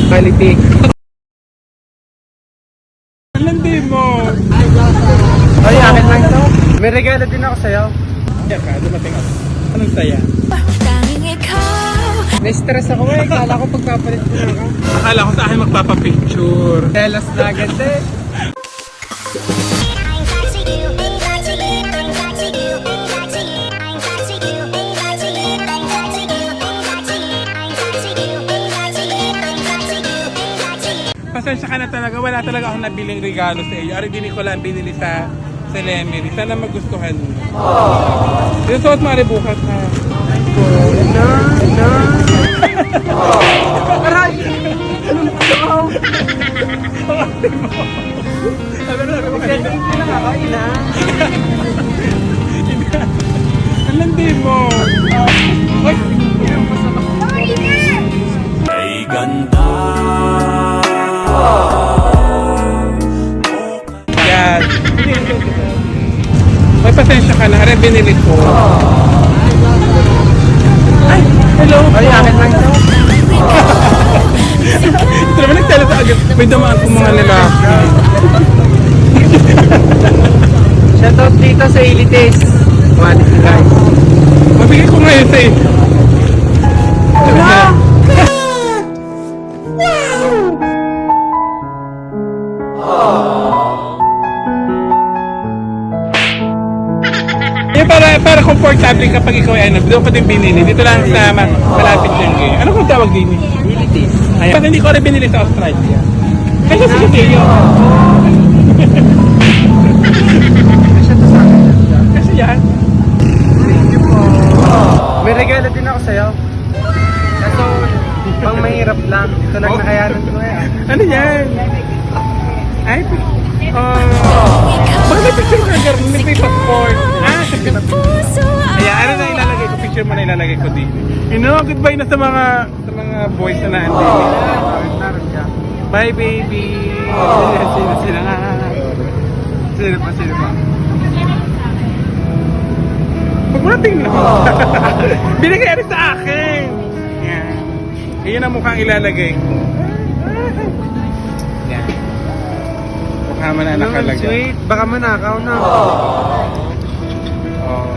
Quality. Landi mo. Ay, akin lang to. May regalo din ako sa'yo. Kaya ka, dumating ako. Anong saya? Na-stress ako eh. Kala ko pagpapalit ko na ako. Akala ko sa akin magpapapicture. Telos na agad eh. Pasensya ka na talaga, wala talaga akong nabiling regalo sa iyo. Ari din ko lang binili sa Lemery. Sana magustuhan mo. Yung suot mo ari bukas ha. Aray! Anong gusto? Sabi mo kanina. Hindi na kakain ha. Ang landi mo. Ay! Ay ganda. Yan. May pasensya ka na. Ari binili ko. Ay! Hello! Ay, akin lang to. Ito naman nagtalata agad. May damaan kong mga lalaki. Shoutout dito sa Elites. Quality guys. Mabigay ko ngayon sa iyo. Para komportable kapag ikaw ay ano, doon ko din binili. Dito lang sa malapit yung gay. Ano kung tawag din? Elites. Ayan. Bakit hindi ko rin binili sa Australia? Kasi sige kayo. Siya to sa akin. Kasi yan. Thank you po. May regalo din ako sa'yo. Kaso, pang mahirap lang. Ito lang nakayanan ko eh. Ano yan? Ay, bakit may picture ka girl? May passport. Kaya ano na ilalagay ko? Picture mo na ilalagay ko din. You know, goodbye na sa mga boys na naandito. Naroon ka. Bye baby! Sino nga? Sino pa? Huwag mo na tingnan. Binigay rin sa akin. Yan. Iyon ang mukhang ilalagay ko. Yan. Mukha mo na Ano man, nakalagay. sweet. Baka manakaw na. Oh.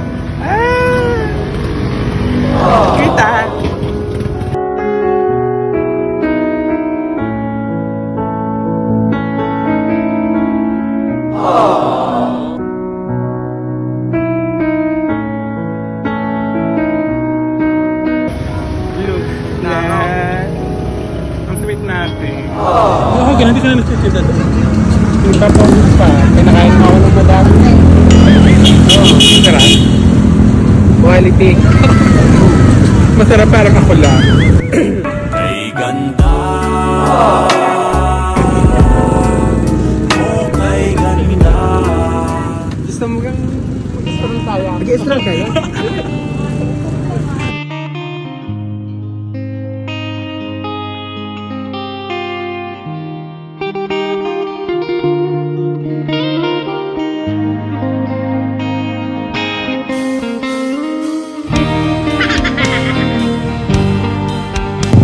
Kita. Nakaw. Yan. Ang sweet natin. Oo, ganun di ka na nagsisidad. Yung tapos pa, kinakain mo ako ng madami. Masarap. Quality. Masarap parang ako lang. Ay ganda. Ay ganda. Gusto mo kang mag-stroll tayo? Mag-stroll kayo?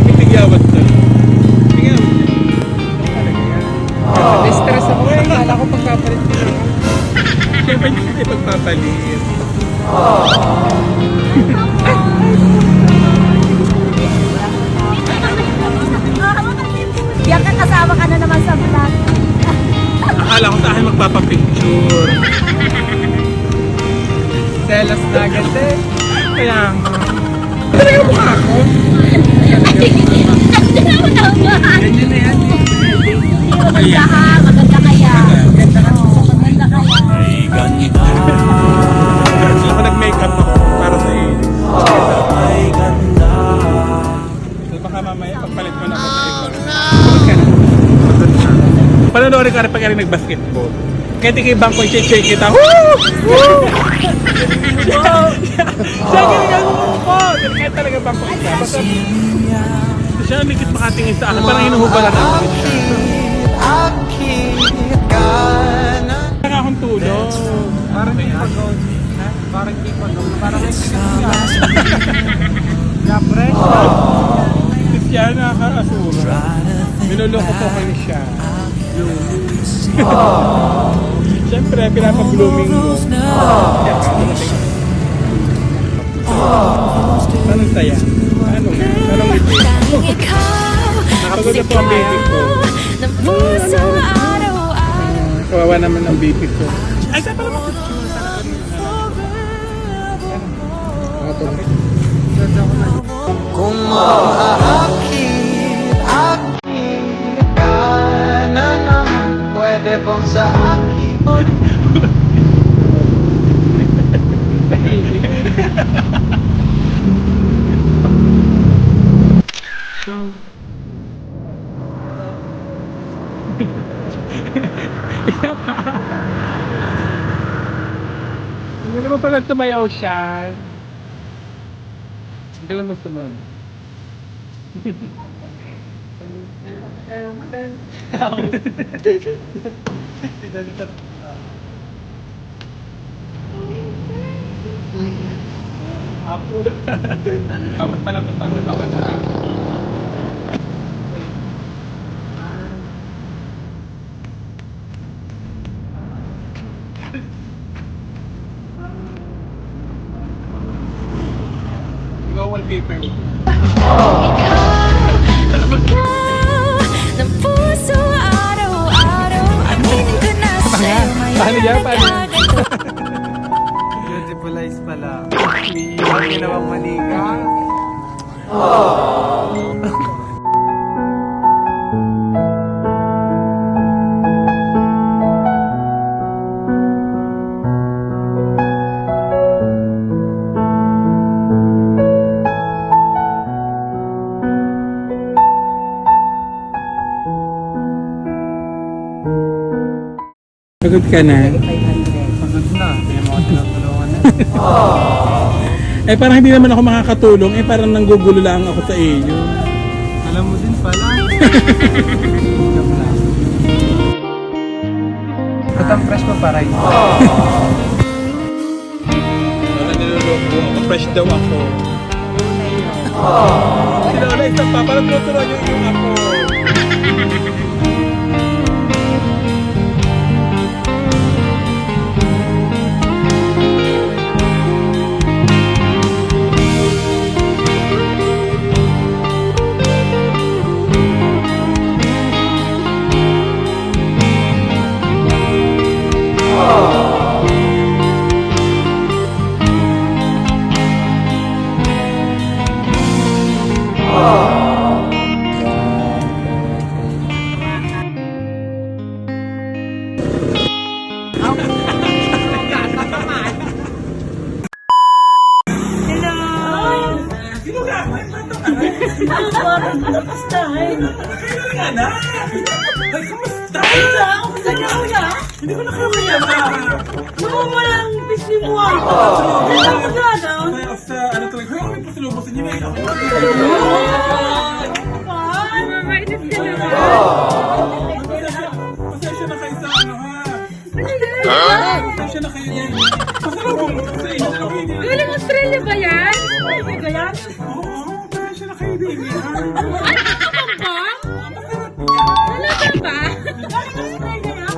Pitigyawan sa'yo. Tingnan mo. Na-stress ako eh. Kala ko pagpapalit ko na ako. Siyempre hindi kita ipagpapalit. Diyan ka kasama ka na naman sa vlog. Akala ko sa akin magpapapicture. Telos na agad eh. Kaya nga. Talaga mukha ako. Ganyan na yan. Maganda ka, maganda kaya. Maganda kaya. Ay ganda. Kasi ako nag-makeup ako para sa iyo. Ay ganda. So baka mamaya pagpalit mo na ako sa ikaw. Panonoorin ka rin pag rin nag-basketball. Kaya di kayo bangko i-check kita. Woo! Woo! Siya ginigal mo ko! Kaya talaga bangko siya. Basta siya nikit makatingin sa akin. Parang hinuhubalan ako. Saka akong tulog. Parang di pagaw. Parang di pagaw. Parang di pagaw. Kaya fresh. Siya nakakasura. Niloloko po kayo siya. Siyempre, pinapa-blooming mo. Anong saya? Anong ngiti? Tanging ikaw Nakapagod na po ang baby ko. ng puso araw-araw. Kawawa naman ang baby ko. Ay, saan pala mo? Kung maaaakit ka na naman, pwede bang sa akin? Hindi naman pala tumayaw siya. Hindi naman sumunod. Apat pala ito pag natawa na. Ikaw wallpaper mo. Ng puso araw-araw. Aminin ko na sa'yo Paano yan? Paano? Beautiful eyes pala. Ang ginawang manika. Pagod ka na. Pagod na. Hindi mo ako tinutulungan na. Eh parang hindi naman ako makakatulong. Eh parang nanggugulo lang ako sa iyo. Alam mo din pala. Joke lang. Ba't ang fresh mo pa rin? Wala niloloko ako. Fresh daw ako. Si Lola isa pa. Parang tuturuan yung ako. Pasensya na kayo sa ano ha. Pasensya na kayo yan. Pasalubong mo sa inyo. Galing Australia ba yan? Oo, pasensya na kayo din ha. Ay, ano ba? Talaga ba? Galing Australia yan?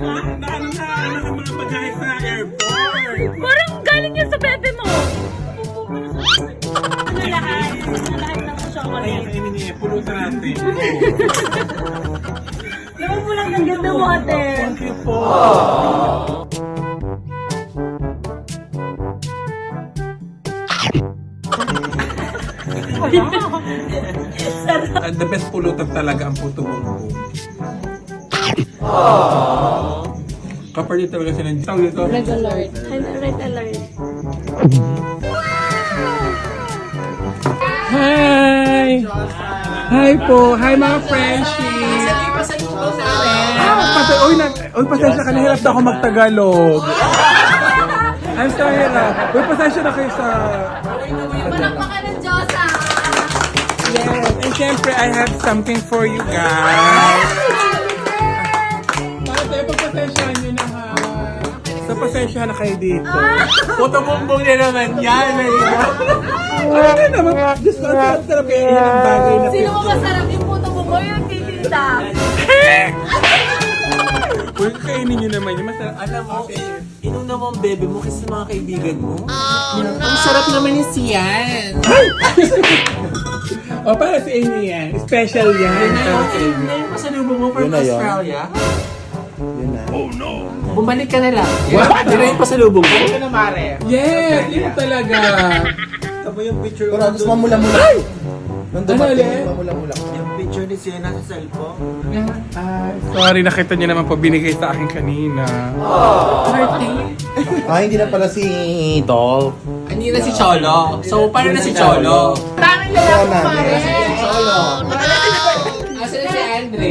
Naano na ang mga pagkahe sa airport. Parang galing yan sa bebe mo. Ano lahat? Lahat ng chocolate. Ay, ini pulutan natin. Laman mo lang ng ganda water. Thank you po. The best pulutan talaga ang puto bumbong. Kapag talaga sila tawag dito. Red alert. Red alert. Hi! Hi po! Hi mga friendships! Pasensya ka, nahirap na ako magtagalog. I'm sorry hirap. Pasensya na kayo sa... Palakpakan ng Diyosa! Yes, and syempre I have something for you guys. Para tayo, pagpasensyahan nyo na ha. So, pasensyahan na kayo dito. Puto bumbong na naman yan. Ano naman? Diyos ko, ang sarap-sarap kaya yan ang bagay na Sino mo masarap yung puto mo? Boy, kita. Uy, kainin nyo naman yun. Masarap. Alam mo, inom naman ang bebe mo kasi sa mga kaibigan mo. Ang sarap naman yung siyan. O, para sa inyo yan. Special yan. Para sa inyo. Hindi yung pasalubong mo from Yun na yun. Australia. Yun na. Bumalik ka na lang. Hindi na yung pasalubong mo. Yes, yun talaga. Pero tapos mamula-mula. Nung dumating, ulit? mamula-mula. Sorry, nakita niyo naman po, binigay sa akin kanina. Hindi na pala si Dolph. Hindi na si Cholo. So, paano na si Cholo? Tanging lalaki Wala pa rin. na. Cholo. Asa na si Andre?